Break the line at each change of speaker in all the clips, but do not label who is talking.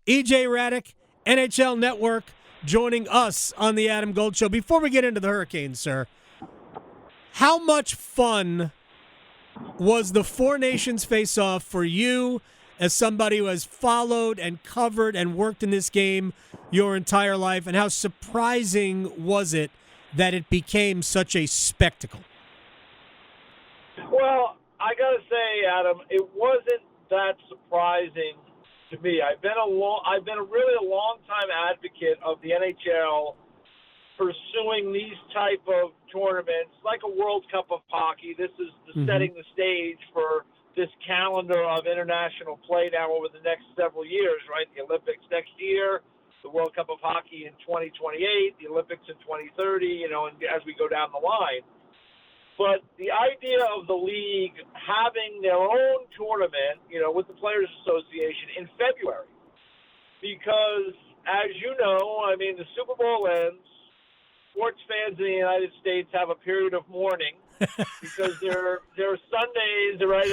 EJ Hradek, NHL Network, joining us on the Adam Gold Show. Before we get into the Hurricanes, sir, how much fun was the Four Nations face-off for you as somebody who has followed and covered and worked in this game your entire life, and how surprising was it that it became such a spectacle?
Well, I got to say, Adam, it wasn't that surprising to me. I've been a really long-time advocate of the NHL pursuing these type of tournaments, like a World Cup of hockey. This is setting the stage for this calendar of international play now over the next several years, right? The Olympics next year, the World Cup of hockey in 2028, the Olympics in 2030, and as we go down the line. But the idea of the league having their own tournament, with the Players Association in February, because as you know, the Super Bowl ends, sports fans in the United States have a period of mourning because they're Sundays, right?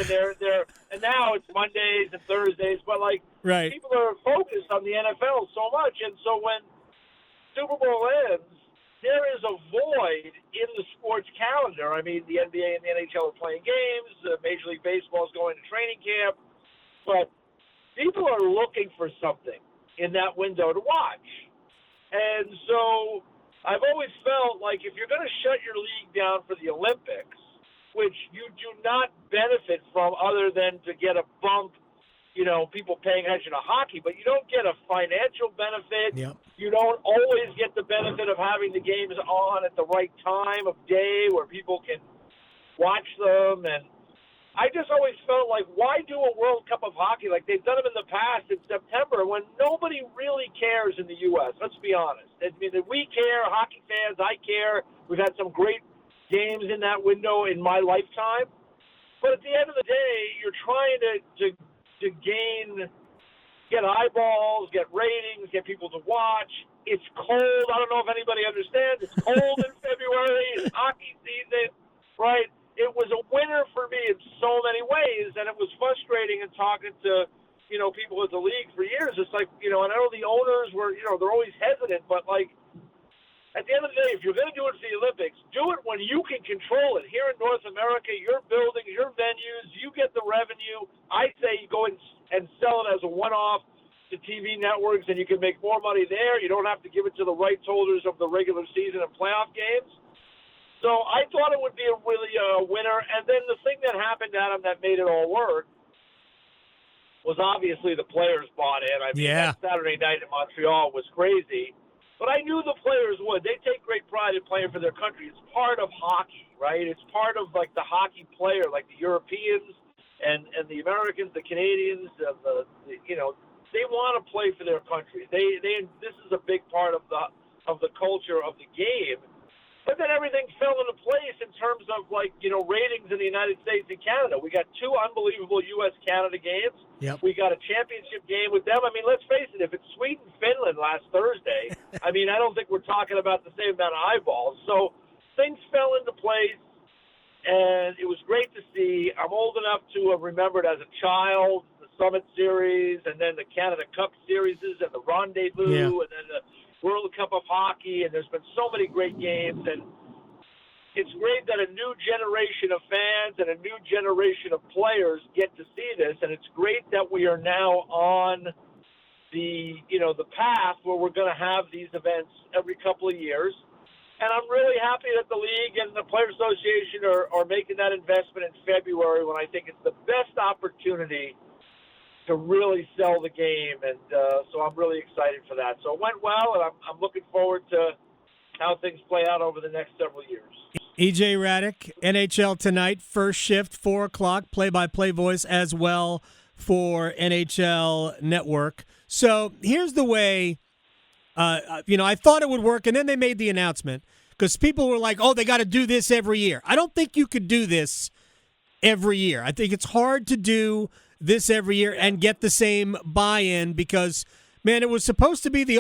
And now it's Mondays and Thursdays, but
right.
People are focused on the NFL so much, and so when Super Bowl ends, there is a void in the sports calendar. The NBA and the NHL are playing games. Major League Baseball is going to training camp. But people are looking for something in that window to watch. And so I've always felt like if you're going to shut your league down for the Olympics, which you do not benefit from other than to get a bump, people paying attention to hockey, but you don't get a financial benefit.
Yep.
You don't always get the benefit of having the games on at the right time of day where people can watch them. And I just always felt like, why do a World Cup of hockey like they've done them in the past in September when nobody really cares in the U.S.? Let's be honest. We care, hockey fans, I care. We've had some great games in that window in my lifetime. But at the end of the day, you're trying to get eyeballs, get ratings, get people to watch. It's cold. I don't know if anybody understands. It's cold in February. It's hockey season, right? It was a winner for me in so many ways, and it was frustrating in talking to, people at the league for years. It's like, and I know the owners were, they're always hesitant, but at the end of the day, if you're going to do it for the Olympics, do it when you can control it. Here in North America, your buildings, your venues, you get the revenue. I say you go and sell it as a one-off to TV networks, and you can make more money there. You don't have to give it to the rights holders of the regular season and playoff games. So I thought it would be a really winner. And then the thing that happened, Adam, that made it all work was obviously the players bought in. That Saturday night in Montreal was crazy. But I knew the players would. They take great pride in playing for their country. It's part of hockey, right? It's part of, the hockey player, like the Europeans and the Americans, the Canadians, they want to play for their country. This is a big part of the culture of the game. But then everything fell into place in terms of, ratings in the United States and Canada. We got two unbelievable U.S.-Canada games.
Yep.
We got a championship game with them. Let's face it, if it's Sweden-Finland last Thursday, I don't think we're talking about the same amount of eyeballs. So things fell into place, and it was great to see. I'm old enough to have remembered as a child the Summit Series and then the Canada Cup Series and the Rendezvous and then the World Cup of Hockey, and there's been so many great games, and it's great that a new generation of fans and a new generation of players get to see this, and it's great that we are now on the path where we're going to have these events every couple of years. And I'm really happy that the league and the Players Association are making that investment in February when I think it's the best opportunity to really sell the game, and so I'm really excited for that. So it went well, and I'm looking forward to how things play out over the next several years.
EJ Hradek, NHL Tonight, first shift, 4 o'clock, play-by-play voice as well for NHL Network. So here's the way, I thought it would work, and then they made the announcement because people were like, oh, they got to do this every year. I don't think you could do this every year. I think it's hard to do this every year and get the same buy-in because, man, it was supposed to be the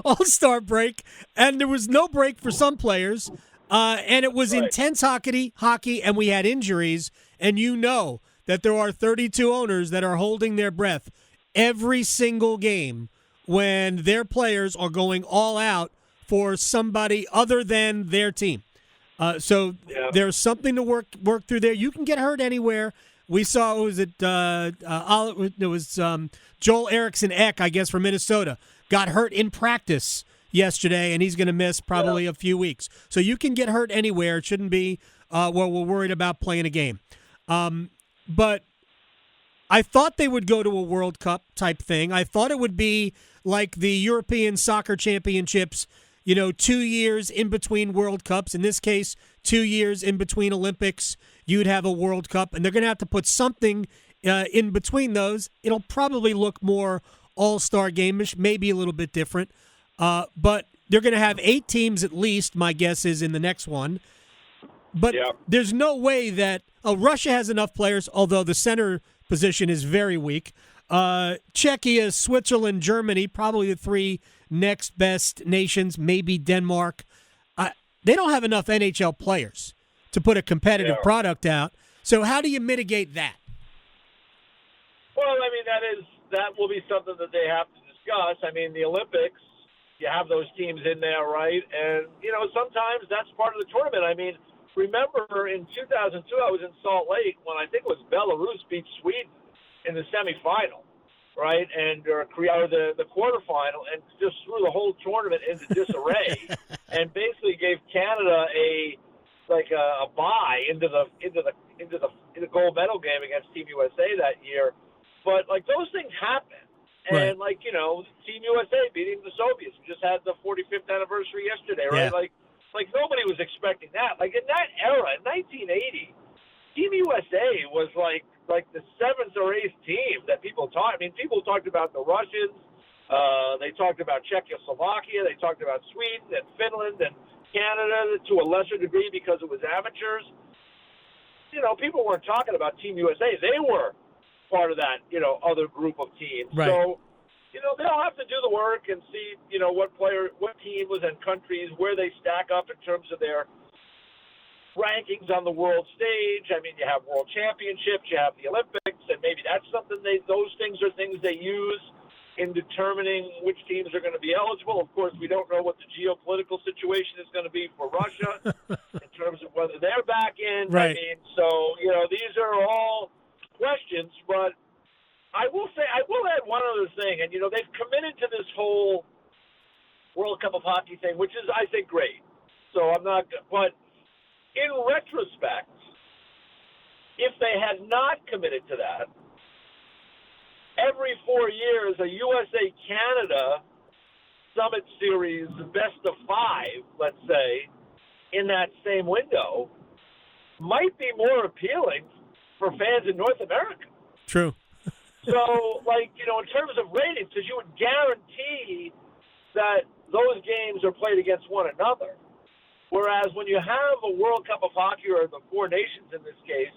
All-Star break, and there was no break for some players, and it was intense hockey, and we had injuries, and that there are 32 owners that are holding their breath every single game when their players are going all out for somebody other than their team. So there's something to work through there. You can get hurt anywhere. We saw, it was Joel Eriksson Ek, I guess, from Minnesota, got hurt in practice yesterday, and he's going to miss probably a few weeks. So you can get hurt anywhere. It shouldn't be where we're worried about playing a game. But I thought they would go to a World Cup type thing. I thought it would be like the European Soccer Championships, 2 years in between World Cups. In this case, 2 years in between Olympics, you'd have a World Cup, and they're going to have to put something in between those. It'll probably look more all-star game-ish, maybe a little bit different. But they're going to have 8 teams at least, my guess is, in the next one. But there's no way that Russia has enough players, although the center position is very weak. Czechia, Switzerland, Germany, probably the 3 next best nations, maybe Denmark. They don't have enough NHL players to put a competitive product out. So how do you mitigate that?
Well, I mean, that will be something that they have to discuss. I mean, the Olympics, you have those teams in there, right? And, sometimes that's part of the tournament. I mean, remember in 2002, I was in Salt Lake when I think it was Belarus beat Sweden in the semifinal, right? And or the quarterfinal, and just threw the whole tournament into disarray, and basically gave Canada a bye into the gold medal game against Team USA that year. But those things happen. And Team USA beating the Soviets. We just had the 45th anniversary yesterday, right?
Yeah.
Like nobody was expecting that. Like in that era, in 1980, Team USA was like the 7th or 8th team that people talked. I mean, people talked about the Russians. They talked about Czechoslovakia. They talked about Sweden and Finland and Canada to a lesser degree because it was amateurs. People weren't talking about Team USA. They were part of that, other group of teams.
Right.
So, they'll have to do the work and see, what teams and countries, where they stack up in terms of their rankings on the world stage. I mean, you have world championships, you have the Olympics, and maybe that's something those things are things they use in determining which teams are going to be eligible. Of course, we don't know what the geopolitical situation is going to be for Russia in terms of whether they're back in.
Right.
I mean, so, these are all questions, but I will add one other thing, and, they've committed to this whole World Cup of Hockey thing, which is, I think, great. So but in retrospect, if they had not committed to that, every 4 years, a USA-Canada Summit Series best of 5, let's say, in that same window, might be more appealing for fans in North America.
True.
So, in terms of ratings, because you would guarantee that those games are played against one another. Whereas when you have a World Cup of Hockey, or the 4 nations in this case,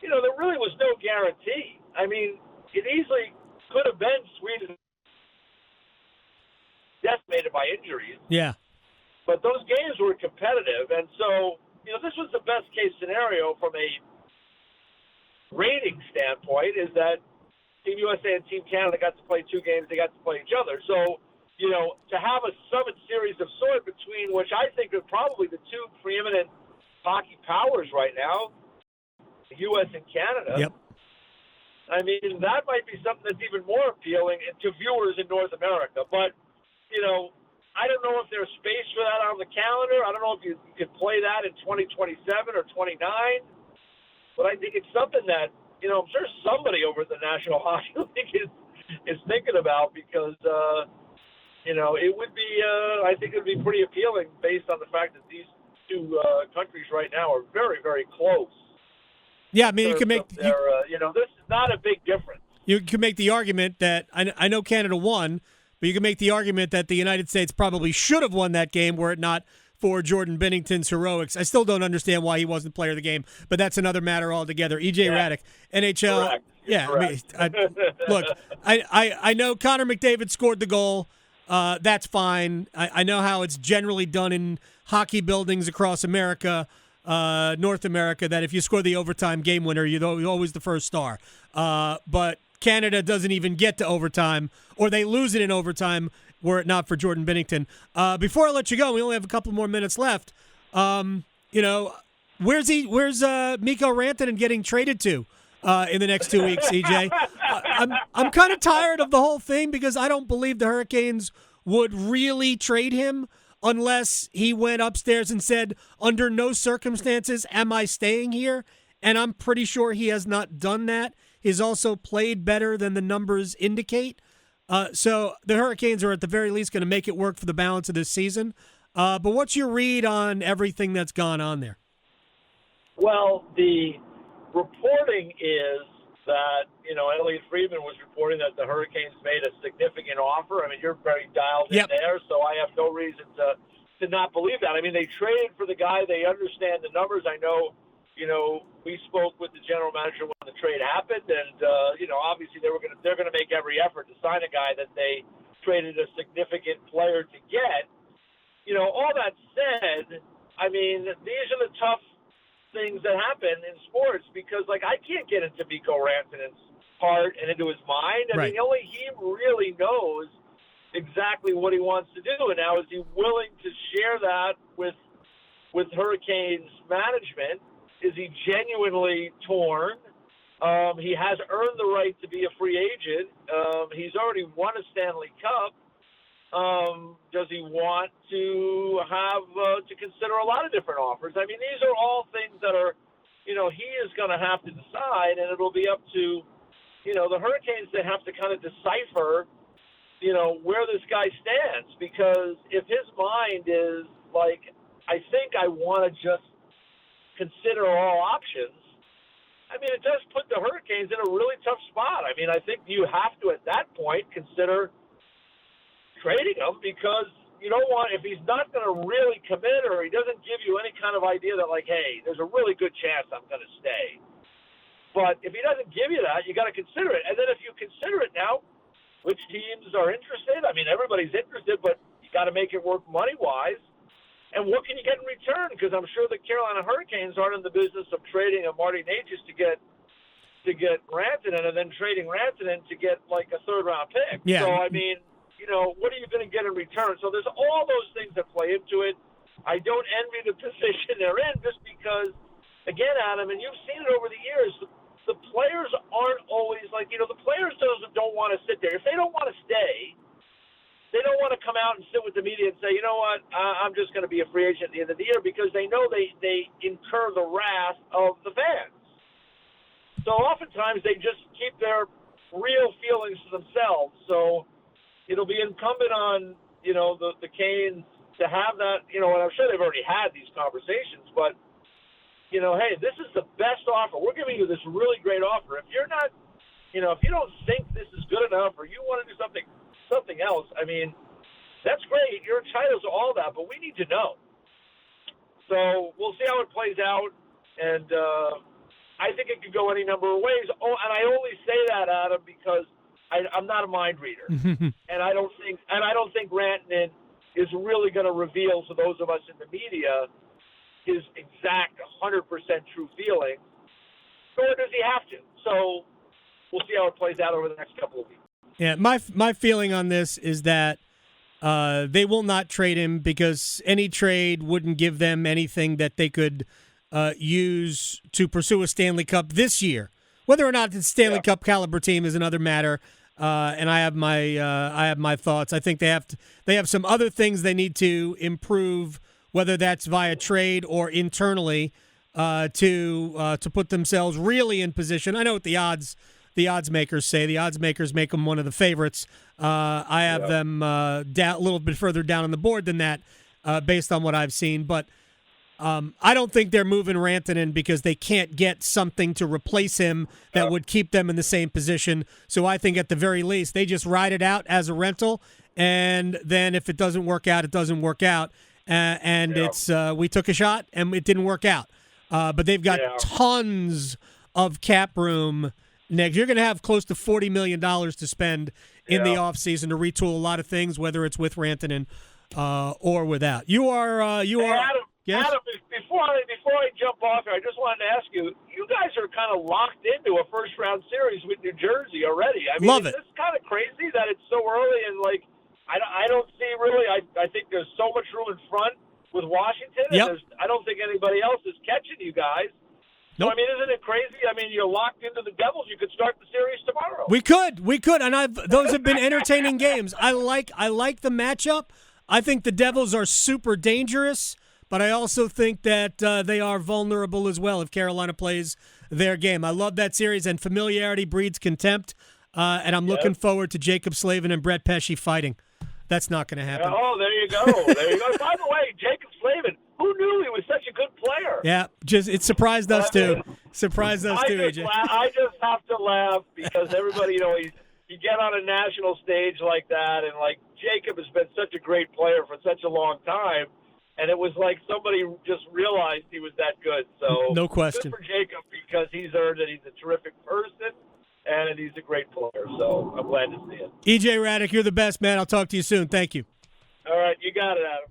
there really was no guarantee. I mean, it easily could have been Sweden decimated by injuries.
Yeah.
But those games were competitive. And so, this was the best case scenario from a rating standpoint, is that Team USA and Team Canada got to play 2 games. They got to play each other. So, to have a Summit Series of sort between, which I think are probably the 2 preeminent hockey powers right now, the U.S. and Canada.
Yep.
I mean, that might be something that's even more appealing to viewers in North America. But, I don't know if there's space for that on the calendar. I don't know if you could play that in 2027 or 29. But I think it's something that, I'm sure somebody over at the National Hockey League is thinking about, because, it would be, I think it would be pretty appealing based on the fact that these 2 countries right now are very, very close.
Yeah, I mean, you can make
this is not a big difference.
You can make the argument that I know Canada won, but you can make the argument that the United States probably should have won that game were it not for Jordan Bennington's heroics. I still don't understand why he wasn't player of the game, but that's another matter altogether. EJ Hradek, NHL.
Correct.
Yeah,
Correct.
I mean, look, I know Connor McDavid scored the goal. That's fine. I know how it's generally done in hockey buildings across America, North America, that if you score the overtime game winner, you're always the first star. But Canada doesn't even get to overtime, or they lose it in overtime were it not for Jordan Binnington. Before I let you go, we only have a couple more minutes left. Where's Mikko Rantanen getting traded to in the next 2 weeks, EJ? I'm kind of tired of the whole thing because I don't believe the Hurricanes would really trade him unless he went upstairs and said, under no circumstances am I staying here. And I'm pretty sure he has not done that. He's also played better than the numbers indicate. So the Hurricanes are at the very least going to make it work for the balance of this season. But what's your read on everything that's gone on there?
Well, the reporting is that, Elliot Friedman was reporting that the Hurricanes made a significant offer. I mean, you're very dialed in there, so I have no reason to not believe that. I mean, they traded for the guy. They understand the numbers. I know, we spoke with the general manager when the trade happened, and, obviously they're going to make every effort to sign a guy that they traded a significant player to get. All that said, I mean, these are the tough things that happen in sports because, I can't get into Mikko Rantanen's heart and into his mind. I mean, only he really knows exactly what he wants to do. And now, is he willing to share that with Hurricanes management? Is he genuinely torn? He has earned the right to be a free agent. He's already won a Stanley Cup. Does he want to have to consider a lot of different offers? I mean, these are all things that are, he is going to have to decide, and it'll be up to, the Hurricanes to have to kind of decipher, where this guy stands. Because if his mind is like, I think I want to just consider all options, I mean, it does put the Hurricanes in a really tough spot. I mean, I think you have to, at that point, consider trading him because you don't want, if he's not going to really commit or he doesn't give you any kind of idea that, hey, there's a really good chance I'm going to stay. But if he doesn't give you that, you got to consider it. And then if you consider it now, which teams are interested? I mean, everybody's interested, but you got to make it work money-wise. And what can you get in return? Because I'm sure the Carolina Hurricanes aren't in the business of trading a Marty Necas to get Rantanen and then trading Rantanen to get a third-round pick.
Yeah.
So, I mean, what are you going to get in return? So there's all those things that play into it. I don't envy the position they're in just because, again, Adam, and you've seen it over the years, the players aren't always the players don't want to sit there. If they don't want to stay, they don't want to come out and sit with the media and say, you know what, I'm just going to be a free agent at the end of the year because they know they incur the wrath of the fans. So oftentimes they just keep their real feelings to themselves. So it'll be incumbent on, the Canes to have that, and I'm sure they've already had these conversations, but, hey, this is the best offer. We're giving you this really great offer. If you're not, if you don't think this is good enough or you want to do something else, I mean, that's great. You're entitled to all that, but we need to know. So we'll see how it plays out, and I think it could go any number of ways. Oh, and I only say that, Adam, because I'm not a mind reader, and I don't think Rantanen is really going to reveal to those of us in the media his exact 100% true feeling, nor does he have to. So we'll see how it plays out over the next couple of weeks.
Yeah, my feeling on this is that they will not trade him because any trade wouldn't give them anything that they could use to pursue a Stanley Cup this year. Whether or not it's a Stanley Cup caliber team is another matter, and I have my thoughts. I think they have some other things they need to improve, whether that's via trade or internally, to put themselves really in position. I know what the odds makers say. The odds makers make them one of the favorites. I have them a little bit further down on the board than that, based on what I've seen. But I don't think they're moving Rantanen because they can't get something to replace him that would keep them in the same position. So I think at the very least they just ride it out as a rental, and then if it doesn't work out, it doesn't work out. It's we took a shot and it didn't work out. But they've got tons of cap room next. You're going to have close to $40 million to spend in the offseason to retool a lot of things, whether it's with Rantanen or without. You are.
Adam,
Yes?
Adam, before I jump off here, I just wanted to ask you. You guys are kind of locked into a first-round series with New Jersey already. I mean,
Love
is
it.
this kind of crazy that it's so early and like I don't see really. I think there's so much room in front with Washington.
Yep.
And I don't think anybody else is catching you guys.
Nope.
So, I mean, isn't it crazy? I mean, you're locked into the Devils. You could start the series tomorrow.
We could, and those have been entertaining games. I like the matchup. I think the Devils are super dangerous, but I also think that they are vulnerable as well if Carolina plays their game. I love that series, and familiarity breeds contempt, and I'm looking forward to Jacob Slavin and Brett Pesce fighting. That's not going to happen.
Oh, there you go. There you go. By the way, Jacob Slavin, who knew he was such a good player?
Yeah, it surprised us too. Surprised us too, AJ.
I just have to laugh because everybody, you get on a national stage like that, and like Jacob has been such a great player for such a long time, and it was like somebody just realized he was that good. So
no question.
Good for Jacob because he's earned it. He's a terrific person, and he's a great player. So I'm glad to see it.
EJ Hradek, you're the best, man. I'll talk to you soon. Thank you.
All right, you got it, Adam.